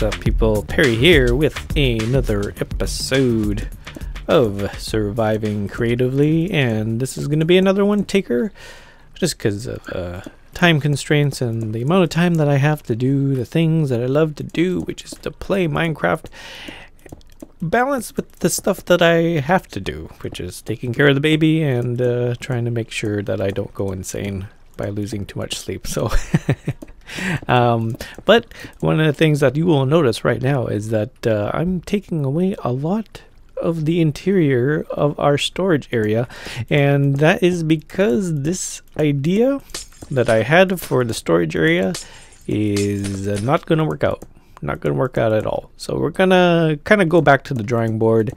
What's up, people? Perry here with another episode of Surviving Creatively, and this is going to be another one taker just because of time constraints and the amount of time that I have to do the things that I love to do, which is to play Minecraft, balanced with the stuff that I have to do, which is taking care of the baby and trying to make sure that I don't go insane by losing too much sleep. So but one of the things that you will notice right now is that I'm taking away a lot of the interior of our storage area, and that is because this idea that I had for the storage area is not going to work out. Not going to work out at all. So we're gonna kind of go back to the drawing board.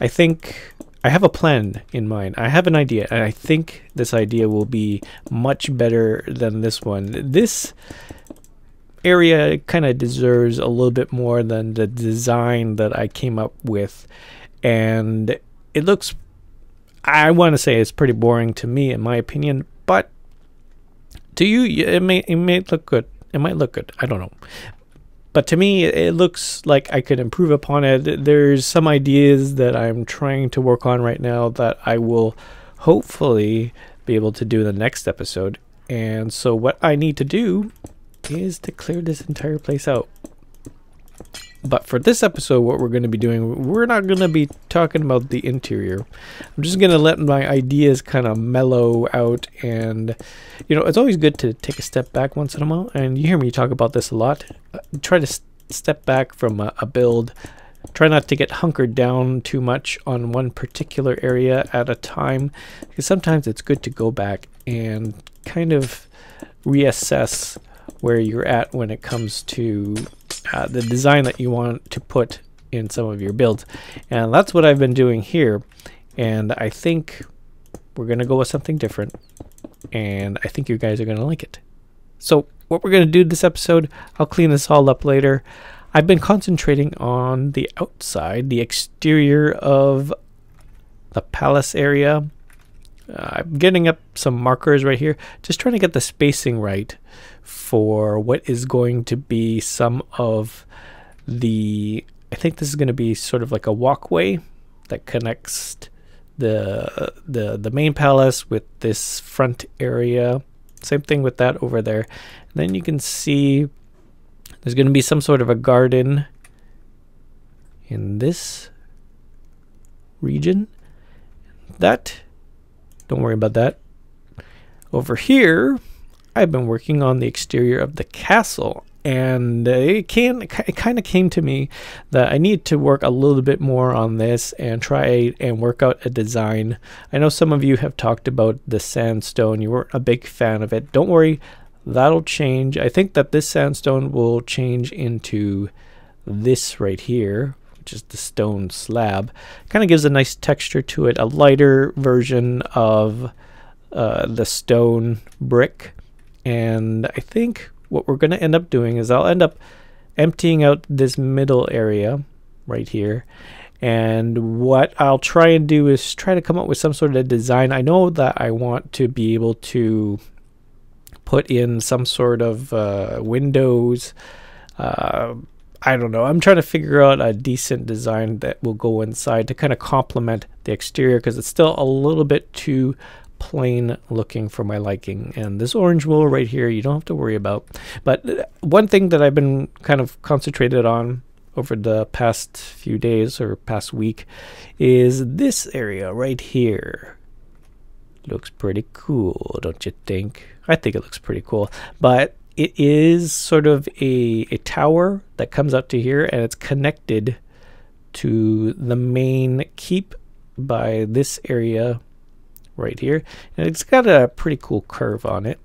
I think I have a plan in mind. I have an idea, and I think this idea will be much better than this one. This area kind of deserves a little bit more than the design that I came up with, and it looks, I want to say it's pretty boring to me in my opinion, but to you it may look good. It might look good. I don't know. But to me, it looks like I could improve upon it. There's some ideas that I'm trying to work on right now that I will hopefully be able to do in the next episode. And so what I need to do is to clear this entire place out. But for this episode, what we're going to be doing, we're not going to be talking about the interior. I'm just going to let my ideas kind of mellow out. And, you know, it's always good to take a step back once in a while. And you hear me talk about this a lot. Try to step back from a build. Try not to get hunkered down too much on one particular area at a time, because sometimes it's good to go back and kind of reassess where you're at when it comes to the design that you want to put in some of your builds. And that's what I've been doing here, and I think we're gonna go with something different, and I think you guys are gonna like it. So what we're gonna do this episode, I'll clean this all up later. I've been concentrating on the outside, the exterior of the palace area. I'm getting up some markers right here, just trying to get the spacing right for what is going to be some of the, I think this is going to be sort of like a walkway that connects the main palace with this front area. Same thing with that over there. And then you can see there's going to be some sort of a garden in this region. That, don't worry about that. Over here, I've been working on the exterior of the castle, and it kind of came to me that I need to work a little bit more on this and try and work out a design. I know some of you have talked about the sandstone. You weren't a big fan of it. Don't worry, that'll change. I think that this sandstone will change into this right here, which is the stone slab. Kind of gives a nice texture to it, a lighter version of the stone brick. And I think what we're going to end up doing is I'll end up emptying out this middle area right here. And what I'll try and do is try to come up with some sort of design. I know that I want to be able to put in some sort of windows. I don't know. I'm trying to figure out a decent design that will go inside to kind of complement the exterior, because it's still a little bit too plain looking for my liking. And this orange wool right here, you don't have to worry about. But one thing that I've been kind of concentrated on over the past few days or past week is this area right here. Looks pretty cool, don't you think? I think it looks pretty cool. But it is sort of a tower that comes up to here, and it's connected to the main keep by this area right here, and it's got a pretty cool curve on it.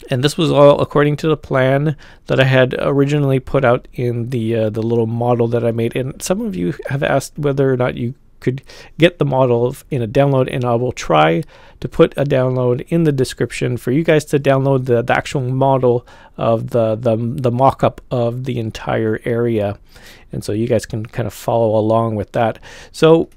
And this was all according to the plan that I had originally put out in the little model that I made. And some of you have asked whether or not you could get the model in a download, and I will try to put a download in the description for you guys to download the actual model of the mock-up of the entire area, and so you guys can kind of follow along with that. So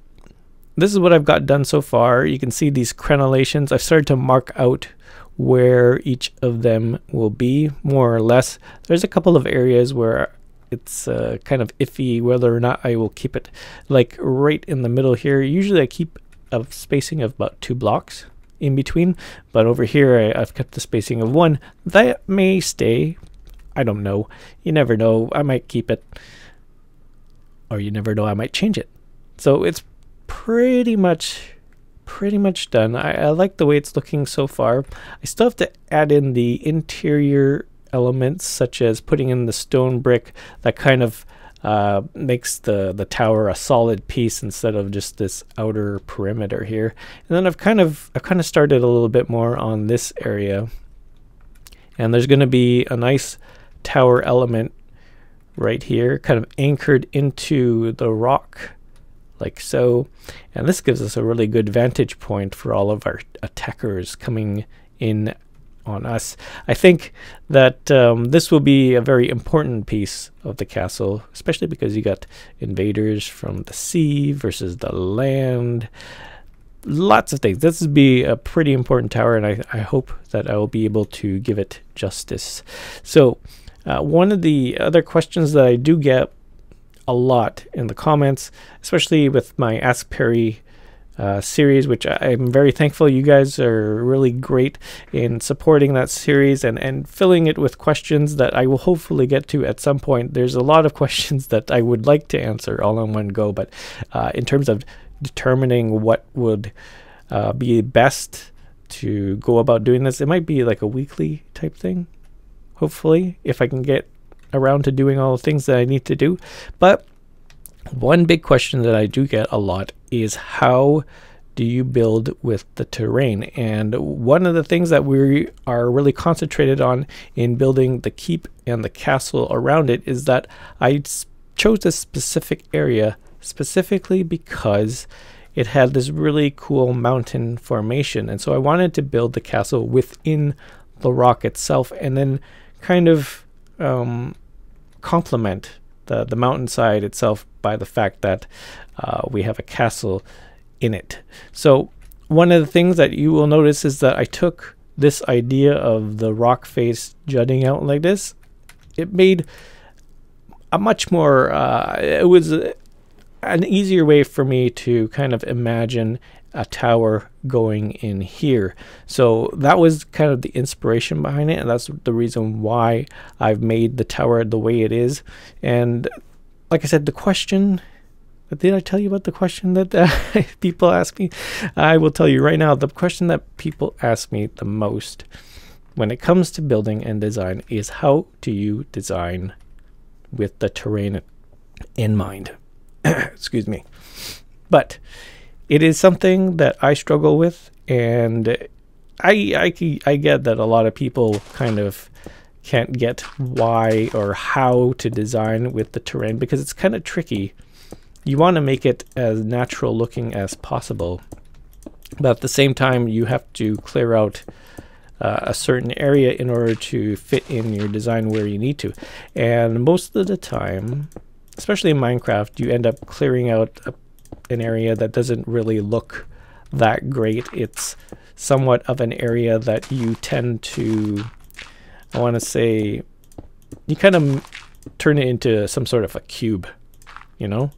this is what I've got done so far. You can see these crenellations. I've started to mark out where each of them will be, more or less. There's a couple of areas where it's kind of iffy whether or not I will keep it like right in the middle here. Usually I keep a spacing of about 2 blocks in between, but over here I've kept the spacing of 1. That may stay. I don't know. You never know. I might keep it, or you never know, I might change it. So it's pretty much done. I like the way it's looking so far. I still have to add in the interior elements, such as putting in the stone brick that kind of makes the tower a solid piece instead of just this outer perimeter here. And then I've kind of started a little bit more on this area, and there's going to be a nice tower element right here, kind of anchored into the rock like so, and this gives us a really good vantage point for all of our attackers coming in on us. I think that this will be a very important piece of the castle, especially because you got invaders from the sea versus the land. Lots of things. This would be a pretty important tower, and I hope that I will be able to give it justice. So one of the other questions that I do get a lot in the comments, especially with my Ask Perry series, which I'm very thankful. You guys are really great in supporting that series and filling it with questions that I will hopefully get to at some point. There's a lot of questions that I would like to answer all in one go, but in terms of determining what would be best to go about doing this, it might be like a weekly type thing, hopefully, if I can get around to doing all the things that I need to do. But one big question that I do get a lot is, how do you build with the terrain? And one of the things that we are really concentrated on in building the keep and the castle around it is that I chose this specific area specifically because it had this really cool mountain formation, and so I wanted to build the castle within the rock itself and then kind of complement the mountainside itself by the fact that we have a castle in it. So one of the things that you will notice is that I took this idea of the rock face jutting out like this. It made a much more it was an easier way for me to kind of imagine a tower going in here. So that was kind of the inspiration behind it, and that's the reason why I've made the tower the way it is. And like I said, the question, did I tell you about the question that people ask me? I will tell you right now, the question that people ask me the most when it comes to building and design is, how do you design with the terrain in mind? Excuse me. But it is something that I struggle with, and I get that a lot of people kind of can't get why or how to design with the terrain because it's kind of tricky. You want to make it as natural looking as possible, but at the same time you have to clear out a certain area in order to fit in your design where you need to. And most of the time, especially in Minecraft, you end up clearing out an area that doesn't really look that great. It's somewhat of an area that you tend to, I want to say, you kind of turn it into some sort of a cube, you know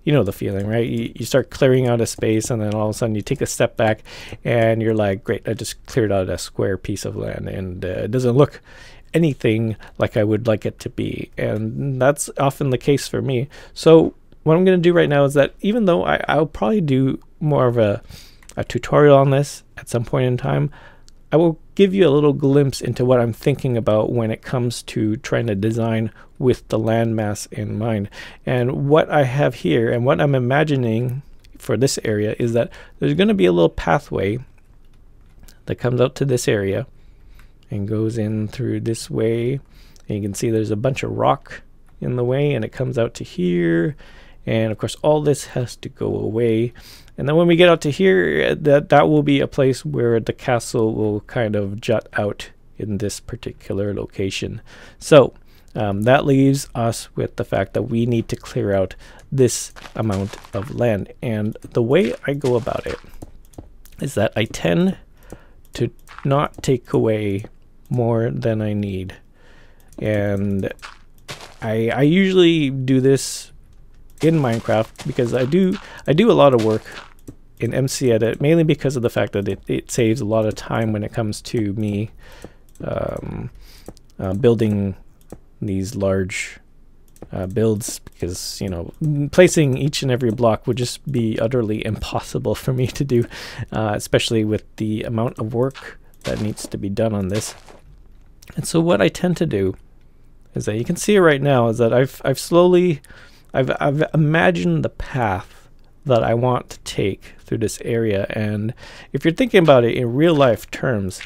the feeling, right? You start clearing out a space, and then all of a sudden you take a step back and you're like, great, I just cleared out a square piece of land, and it doesn't look anything like I would like it to be. And that's often the case for me. So what I'm going to do right now is that, even though I'll probably do more of a tutorial on this at some point in time, I will give you a little glimpse into what I'm thinking about when it comes to trying to design with the landmass in mind. And what I have here and what I'm imagining for this area is that there's going to be a little pathway that comes out to this area and goes in through this way. And you can see there's a bunch of rock in the way, and it comes out to here. And of course, all this has to go away. And then when we get out to here, that will be a place where the castle will kind of jut out in this particular location. So that leaves us with the fact that we need to clear out this amount of land. And the way I go about it is that I tend to not take away more than I need. And I usually do this in Minecraft because I do a lot of work in MC Edit, mainly because of the fact that it saves a lot of time when it comes to me building these large builds, because, you know, placing each and every block would just be utterly impossible for me to do, especially with the amount of work that needs to be done on this. And so what I tend to do is that, you can see it right now, is that I've imagined the path that I want to take through this area. And if you're thinking about it in real life terms,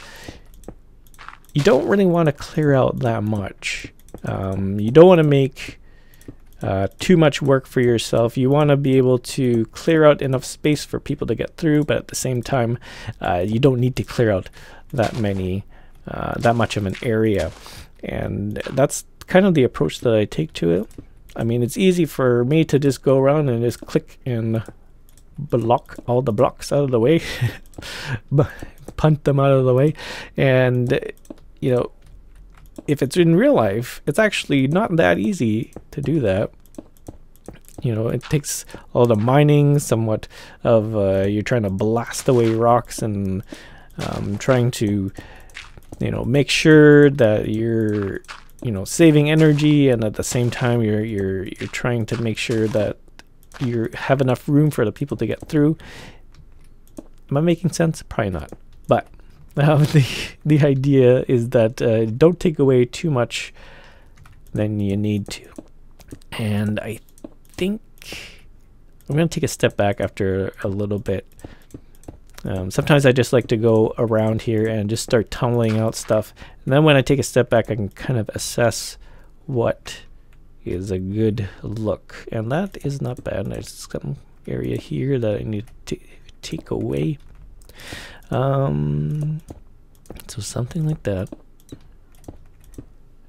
you don't really want to clear out that much. You don't want to make too much work for yourself. You want to be able to clear out enough space for people to get through, but at the same time, you don't need to clear out that much of an area. And that's kind of the approach that I take to it. I mean, it's easy for me to just go around and just click and block all the blocks out of the way, punt them out of the way. And, you know, if it's in real life, it's actually not that easy to do that. You know, it takes all the mining, somewhat of you're trying to blast away rocks and trying to, you know, make sure that you're, you know, saving energy, and at the same time you're trying to make sure that you have enough room for the people to get through. Am I making sense? Probably not. But the idea is that don't take away too much than you need to. And I think I'm going to take a step back after a little bit. Sometimes I just like to go around here and just start tumbling out stuff. And then when I take a step back, I can kind of assess what is a good look. And that is not bad. There's some area here that I need to take away. So something like that.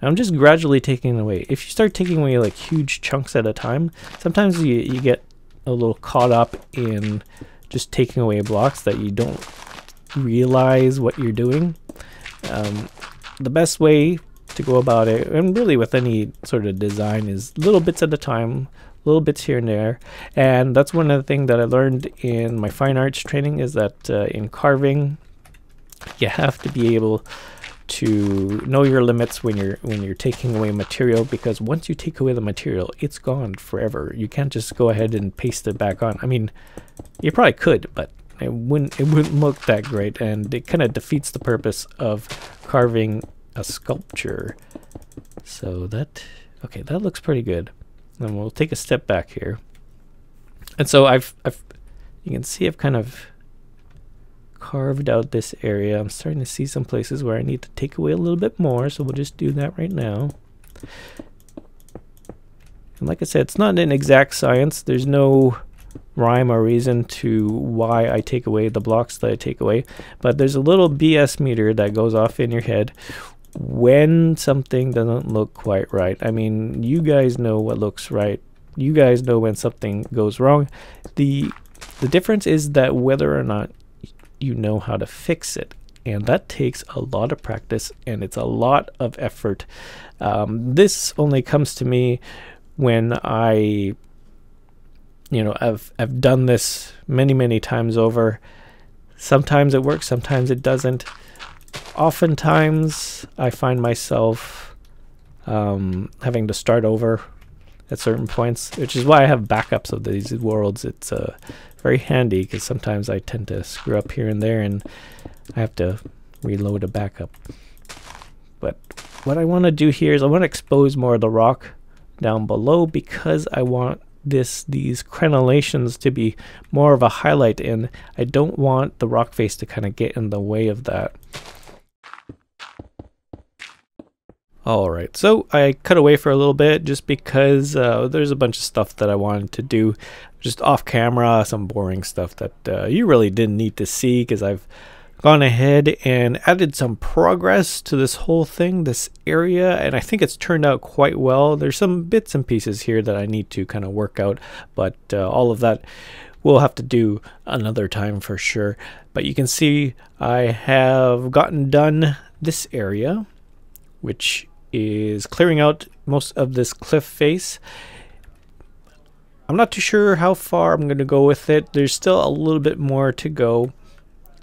I'm just gradually taking away. If you start taking away like huge chunks at a time, sometimes you get a little caught up in just taking away blocks that you don't realize what you're doing. The best way to go about it, and really with any sort of design, is little bits at a time, little bits here and there. And that's one of the things that I learned in my fine arts training, is that in carving, you have to be able to know your limits when you're taking away material, because once you take away the material, it's gone forever. You can't just go ahead and paste it back on. I mean, you probably could, but it wouldn't look that great, and it kind of defeats the purpose of carving a sculpture. So that looks pretty good. And we'll take a step back here. And so you can see I've kind of carved out this area. I'm starting to see some places where I need to take away a little bit more, so we'll just do that right now. And like I said, it's not an exact science. There's no rhyme or reason to why I take away the blocks that I take away, but there's a little BS meter that goes off in your head when something doesn't look quite right. I mean, you guys know what looks right. You guys know when something goes wrong. The difference is that whether or not you know how to fix it, and that takes a lot of practice, and it's a lot of effort. This only comes to me when I've done this many times over. Sometimes it works, sometimes it doesn't. Oftentimes I find myself having to start over at certain points, which is why I have backups of these worlds. It's very handy, because sometimes I tend to screw up here and there, and I have to reload a backup. But what I want to do here is I want to expose more of the rock down below, because I want these crenellations to be more of a highlight, and I don't want the rock face to kind of get in the way of that. Alright, so I cut away for a little bit just because there's a bunch of stuff that I wanted to do just off camera, some boring stuff that you really didn't need to see, because I've gone ahead and added some progress to this whole thing, this area, and I think it's turned out quite well. There's some bits and pieces here that I need to kind of work out, but all of that we'll have to do another time for sure. But you can see I have gotten done this area, which is clearing out most of this cliff face. I'm not too sure how far I'm going to go with it. There's still a little bit more to go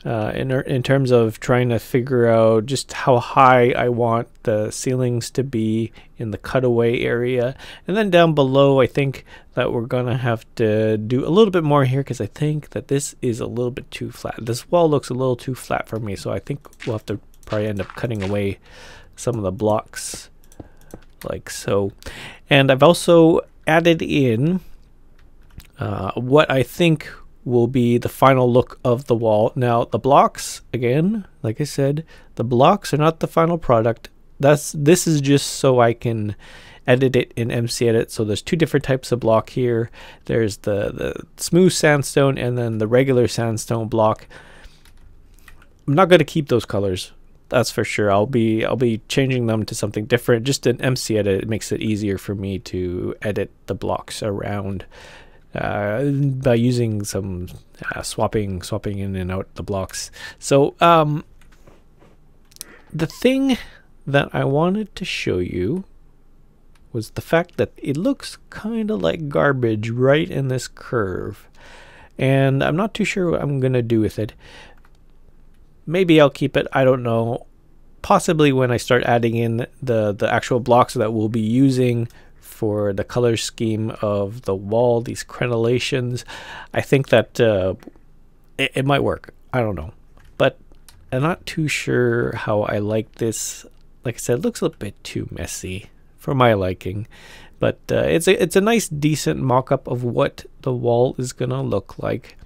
in terms of trying to figure out just how high I want the ceilings to be in the cutaway area. And then down below, I think that we're going to have to do a little bit more here because I think that this is a little bit too flat. This wall looks a little too flat for me, so I think we'll have to probably end up cutting away some of the blocks like so. And I've also added in what I think will be the final look of the wall. Now the blocks, again, like I said, the blocks are not the final product. This is just so I can edit it in MC Edit. So there's two different types of block here. There's the smooth sandstone and then the regular sandstone block. I'm not going to keep those colors, that's for sure. I'll be changing them to something different. Just in MC Edit, it makes it easier for me to edit the blocks around by using some swapping in and out the blocks. So the thing that I wanted to show you was the fact that it looks kind of like garbage right in this curve, and I'm not too sure what I'm gonna do with it. Maybe I'll keep it, I don't know. Possibly when I start adding in the actual blocks that we'll be using for the color scheme of the wall, these crenellations, I think that it might work. I don't know, but I'm not too sure how I like this. Like I said, it looks a bit too messy for my liking, but it's a nice, decent mock-up of what the wall is gonna look like,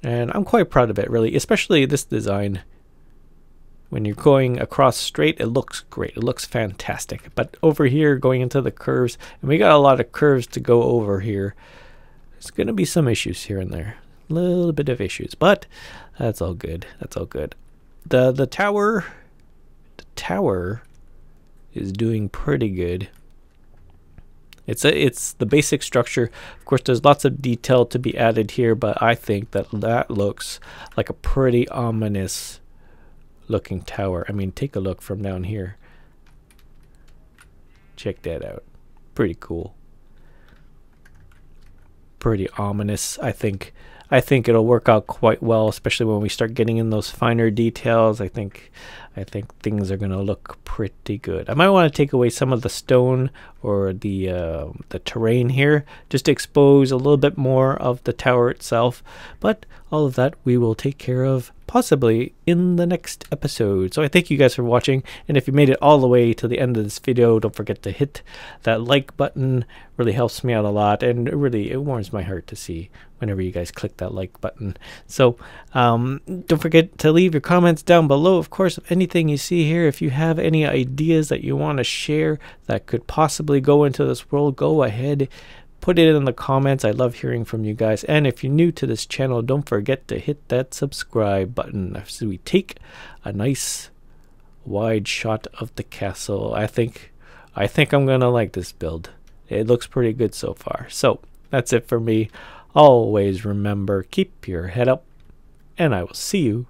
and I'm quite proud of it, really, especially this design. When you're going across straight, it looks great. It looks fantastic. But over here, going into the curves, and we got a lot of curves to go over here, there's going to be some issues here and there. A little bit of issues, but that's all good. That's all good. The tower is doing pretty good. It's the basic structure. Of course, there's lots of detail to be added here, but I think that looks like a pretty ominous looking tower. I mean, take a look from down here. Check that out. Pretty cool. Pretty ominous. I think it'll work out quite well, especially when we start getting in those finer details. I think things are gonna look pretty good. I might want to take away some of the stone or the terrain here, just to expose a little bit more of the tower itself. But all of that we will take care of possibly in the next episode. So I thank you guys for watching, and if you made it all the way to the end of this video, don't forget to hit that like button. Really helps me out a lot, and it warms my heart to see whenever you guys click that like button. So don't forget to leave your comments down below, of course, of anything you see here. If you have any ideas that you want to share that could possibly go into this world, go ahead, put it in the comments. I love hearing from you guys. And if you're new to this channel, don't forget to hit that subscribe button so we take a nice wide shot of the castle. I think I'm gonna like this build. It looks pretty good so far. So that's it for me. Always remember, keep your head up, and I will see you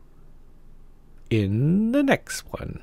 in the next one.